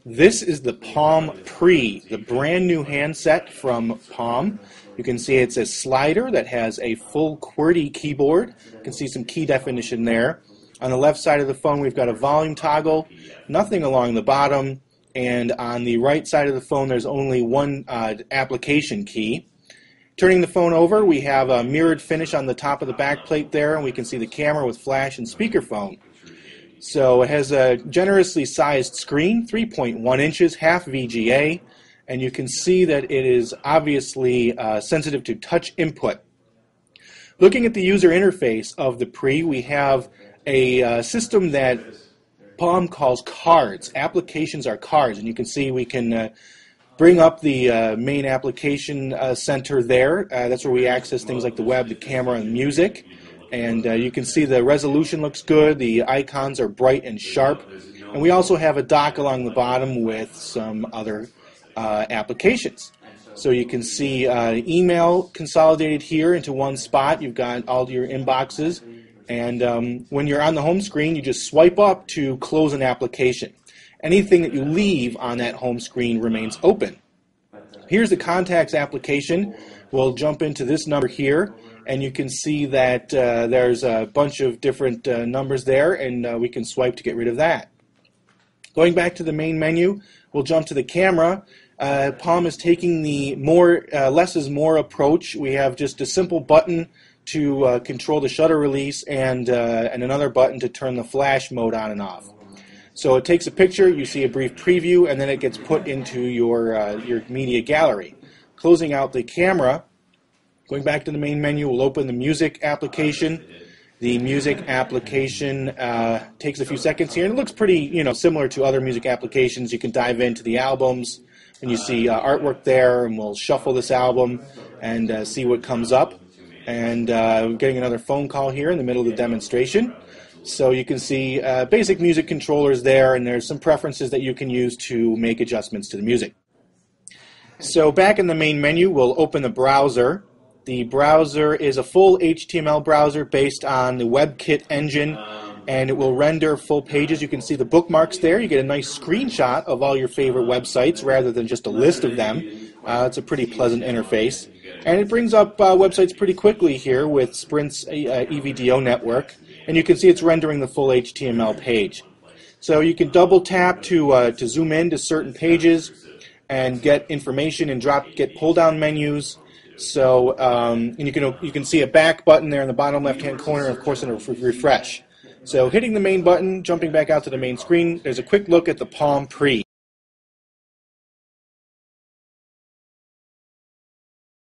This is the Palm Pre, the brand new handset from Palm. You can see it's a slider that has a full QWERTY keyboard. You can see some key definition there. On the left side of the phone we've got a volume toggle, nothing along the bottom, and on the right side of the phone there's only one application key. Turning the phone over, we have a mirrored finish on the top of the back plate there, and we can see the camera with flash and speakerphone. So it has a generously sized screen, 3.1 inches, half VGA, and you can see that it is obviously sensitive to touch input. Looking at the user interface of the Pre, we have a system that Palm calls cards. Applications are cards, and you can see we can bring up the main application center there. That's where we access things like the web, the camera, and music. And you can see the resolution looks good, the icons are bright and sharp, and we also have a dock along the bottom with some other applications. So you can see email consolidated here into one spot. You've got all your inboxes, and when you're on the home screen you just swipe up to close an application. Anything that you leave on that home screen remains open. Here's the contacts application. We'll jump into this number here, and you can see that there's a bunch of different numbers there, and we can swipe to get rid of that. Going back to the main menu, we'll jump to the camera. Palm is taking the less is more approach. We have just a simple button to control the shutter release and another button to turn the flash mode on and off. So it takes a picture, you see a brief preview, and then it gets put into your media gallery. Closing out the camera, going back to the main menu, we'll open the music application. The music application takes a few seconds here, and it looks pretty, similar to other music applications. You can dive into the albums, and you see artwork there, and we'll shuffle this album and see what comes up. And we're getting another phone call here in the middle of the demonstration. So you can see basic music controllers there, and there's some preferences that you can use to make adjustments to the music. So back in the main menu, we'll open the browser. The browser is a full HTML browser based on the WebKit engine, and it will render full pages. You can see the bookmarks there. You get a nice screenshot of all your favorite websites rather than just a list of them. It's a pretty pleasant interface. And it brings up websites pretty quickly here with Sprint's EVDO network. And you can see it's rendering the full HTML page. So you can double tap to zoom in to certain pages and get information and get pull down menus. So and you can see a back button there in the bottom left hand corner, and of course a refresh. So hitting the main button, jumping back out to the main screen, there's a quick look at the Palm Pre.